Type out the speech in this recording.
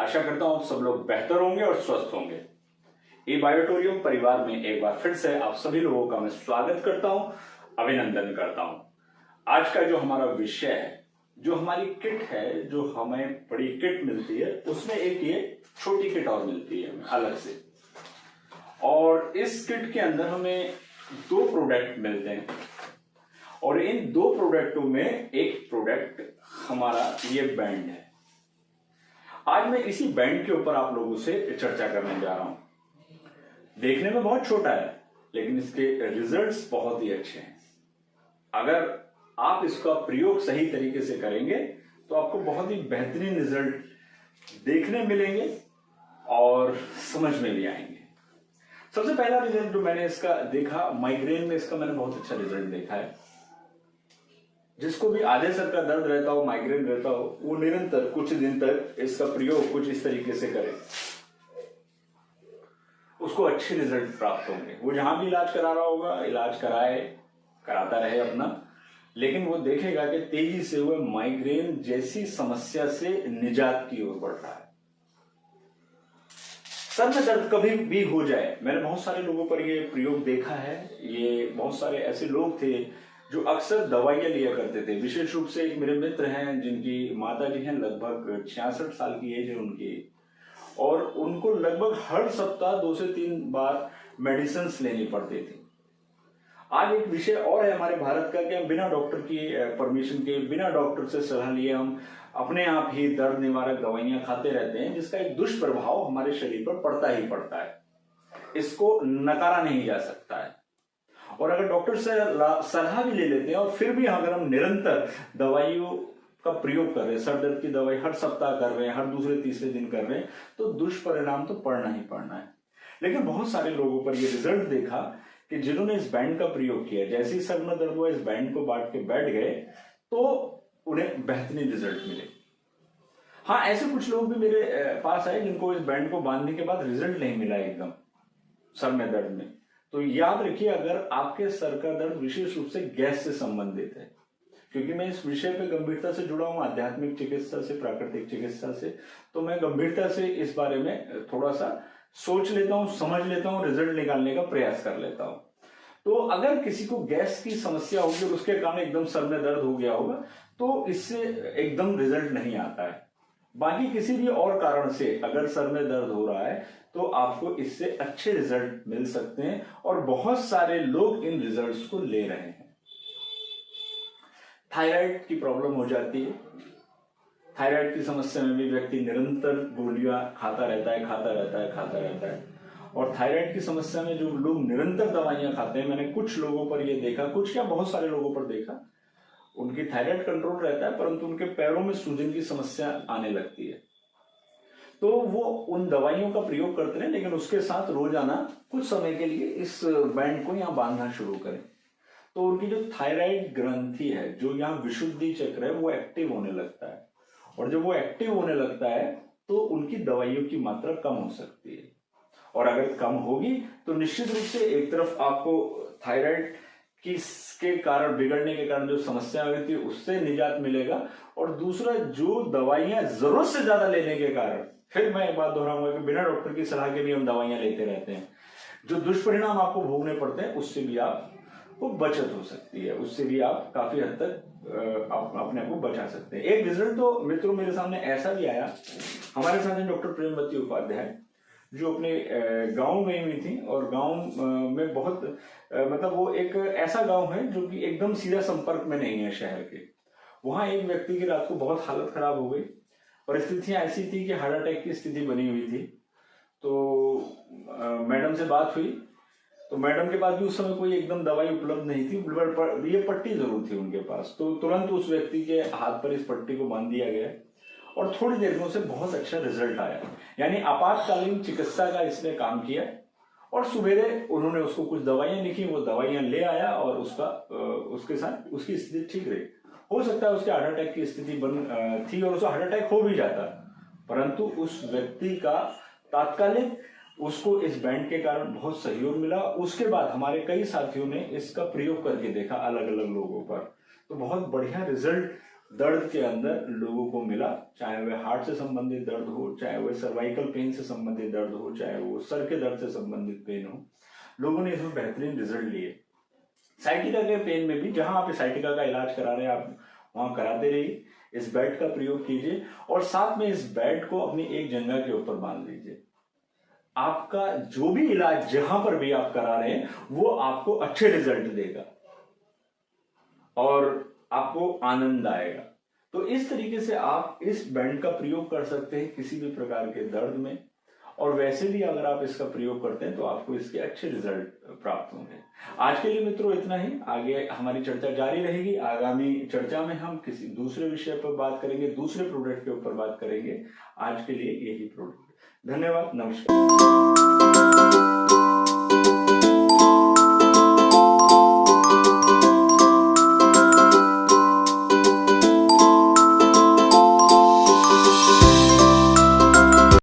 आशा करता हूं आप सब लोग बेहतर होंगे और स्वस्थ होंगे। ए बायोटोरियम परिवार में एक बार फिर से आप सभी लोगों का मैं स्वागत करता हूं, अभिनंदन करता हूं। आज का जो हमारा विषय है, जो हमारी किट है, जो हमें बड़ी किट मिलती है, उसमें एक ये छोटी किट और मिलती है हमें अलग से। और इस किट के अंदर हमें 2 प्रोडक्ट मिलते हैं और इन 2 प्रोडक्टों में एक प्रोडक्ट हमारा ये बैंड है। आज मैं इसी बैंड के ऊपर आप लोगों से चर्चा करने जा रहा हूं। देखने में बहुत छोटा है लेकिन इसके रिजल्ट्स बहुत ही अच्छे हैं। अगर आप इसका प्रयोग सही तरीके से करेंगे तो आपको बहुत ही बेहतरीन रिजल्ट देखने मिलेंगे और समझ में भी आएंगे। सबसे पहला रिजल्ट जो मैंने इसका देखा, माइग्रेन में इसका मैंने बहुत अच्छा रिजल्ट देखा है। जिसको भी आधे सर का दर्द रहता हो, माइग्रेन रहता हो, वो निरंतर कुछ दिन तक इसका प्रयोग कुछ इस तरीके से करे, उसको अच्छे रिजल्ट प्राप्त होंगे। वो जहां भी इलाज करा रहा होगा, इलाज कराता रहे अपना, लेकिन वो देखेगा कि तेजी से वो माइग्रेन जैसी समस्या से निजात की ओर बढ़ रहा है। सर में दर्द कभी भी हो जाए, मैंने बहुत सारे लोगों पर ये प्रयोग देखा है। ये बहुत सारे ऐसे लोग थे जो अक्सर दवाइयां लिया करते थे। विशेष रूप से एक मेरे मित्र हैं जिनकी माता जी हैं, लगभग 66 साल की एज है उनकी, और उनको लगभग हर सप्ताह 2 से 3 बार मेडिसिन लेनी पड़ती थी। आज एक विषय और है हमारे भारत का कि हम बिना डॉक्टर की परमिशन के, बिना डॉक्टर से सलाह लिए हम अपने आप ही दर्द निवारक दवाइयां खाते रहते हैं, जिसका एक दुष्प्रभाव हमारे शरीर पर पड़ता ही पड़ता है। इसको नकारा नहीं जा सकता है। और अगर डॉक्टर से सलाह भी ले लेते हैं और फिर भी अगर हम निरंतर दवाइयों का प्रयोग कर रहे हैं, सर दर्द की दवाई हर सप्ताह कर रहे हैं, हर दूसरे तीसरे दिन कर रहे हैं, तो दुष्परिणाम तो पड़ना ही पड़ना है। लेकिन बहुत सारे लोगों पर यह रिजल्ट देखा कि जिन्होंने इस बैंड का प्रयोग किया, जैसे ही सर में दर्द हुआ इस बैंड को बांट के बैठ गए तो उन्हें बेहतरीन रिजल्ट मिले। हाँ, ऐसे कुछ लोग भी मेरे पास आए जिनको इस बैंड को बांधने के बाद रिजल्ट नहीं मिला एकदम सर में दर्द में। तो याद रखिए, अगर आपके सर का दर्द विशेष रूप से गैस से संबंधित है, क्योंकि मैं इस विषय पे गंभीरता से जुड़ा हूं, आध्यात्मिक चिकित्सा से, प्राकृतिक चिकित्सा से, तो मैं गंभीरता से इस बारे में थोड़ा सा सोच लेता हूं, समझ लेता हूं, रिजल्ट निकालने का प्रयास कर लेता हूं। तो अगर किसी को गैस की समस्या होगी और उसके कारण एकदम सर में दर्द हो गया होगा तो इससे एकदम रिजल्ट नहीं आता है। बाकी किसी भी और कारण से अगर सर में दर्द हो रहा है तो आपको इससे अच्छे रिजल्ट मिल सकते हैं और बहुत सारे लोग इन रिजल्ट्स को ले रहे हैं। थायराइड की प्रॉब्लम हो जाती है। थायराइड की समस्या में भी व्यक्ति निरंतर गोलियां खाता रहता है। और थायराइड की समस्या में जो लोग निरंतर दवाइयां खाते हैं, मैंने कुछ लोगों पर ये देखा, कुछ क्या बहुत सारे लोगों पर देखा, उनकी थायराइड कंट्रोल रहता है परंतु उनके पैरों में सूजन की समस्या आने लगती है। तो वो उन दवाइयों का प्रयोग करते हैं, लेकिन उसके साथ रोजाना कुछ समय के लिए इस बैंड को यहाँ बांधना शुरू करें तो उनकी जो थायराइड ग्रंथि है, जो यहाँ विशुद्धि चक्र है, वो एक्टिव होने लगता है। और जब वो एक्टिव होने लगता है तो उनकी दवाइयों की मात्रा कम हो सकती है। और अगर कम होगी तो निश्चित रूप से एक तरफ आपको थायराइड के कारण, बिगड़ने के कारण जो समस्या हुई थी उससे निजात मिलेगा, और दूसरा जो दवाइयां जरूरत से ज्यादा लेने के कारण, फिर मैं एक बात दोहराऊंगा कि बिना डॉक्टर की सलाह के भी हम दवाइयां लेते रहते हैं, जो दुष्परिणाम आपको भोगने पड़ते हैं उससे भी आपको बचत हो सकती है, उससे भी आप काफी हद तक अपने आप को बचा सकते हैं। एक रिजल्ट तो मित्रों मेरे सामने ऐसा भी आया, हमारे साथ हैं डॉक्टर प्रेमवती उपाध्याय, जो अपने गांव गई हुई थी, और गांव में बहुत मतलब वो एक ऐसा गांव है जो कि एकदम सीधा संपर्क में नहीं है शहर के। वहां एक व्यक्ति की रात को बहुत हालत खराब हो गई, परिस्थितियां ऐसी थी कि हार्ट अटैक की स्थिति बनी हुई थी। तो मैडम से बात हुई तो मैडम के पास भी उस समय कोई एकदम दवाई उपलब्ध नहीं थी, ये पट्टी जरूर थी उनके पास। तो तुरंत उस व्यक्ति के हाथ पर इस पट्टी को बांध दिया गया और थोड़ी देर में उसे बहुत अच्छा रिजल्ट आया। यानी आपातकालीन चिकित्सा का इसने काम किया, और सुबेरे उन्होंने उसको कुछ दवाइयां लिखी, वो दवाइयां ले आया और उसके साथ उसकी स्थिति ठीक रही। हो सकता है उसके हार्ट अटैक की स्थिति थी और उसको हार्ट अटैक हो भी जाता, परंतु उस व्यक्ति का तात्कालिक उसको इस बैंड के कारण बहुत सहयोग मिला। उसके बाद हमारे कई साथियों ने इसका प्रयोग करके देखा अलग अलग लोगों पर, तो बहुत बढ़िया रिजल्ट दर्द के अंदर लोगों को मिला, चाहे वह हार्ट से संबंधित दर्द हो, चाहे वह सर्वाइकल पेन से संबंधित दर्द हो, चाहे वो सर के दर्द से संबंधित पेन हो, लोगों ने इसमें बेहतरीन रिजल्ट लिए। साइटिका के पेन में भी जहां आप साइटिका का इलाज करा रहे हैं आप वहां कराते रहिए, इस बेड का प्रयोग कीजिए और साथ में इस बेड को अपनी एक जंघा के ऊपर बांध लीजिए। आपका जो भी इलाज जहां पर भी आप करा रहे हैं वो आपको अच्छे रिजल्ट देगा और आपको आनंद आएगा। तो इस तरीके से आप इस बैंड का प्रयोग कर सकते हैं किसी भी प्रकार के दर्द में, और वैसे भी अगर आप इसका प्रयोग करते हैं तो आपको इसके अच्छे रिजल्ट प्राप्त होंगे। आज के लिए मित्रों इतना ही, आगे हमारी चर्चा जारी रहेगी। आगामी चर्चा में हम किसी दूसरे विषय पर बात करेंगे, दूसरे प्रोडक्ट के ऊपर बात करेंगे। आज के लिए यही प्रोडक्ट। धन्यवाद, नमस्कार।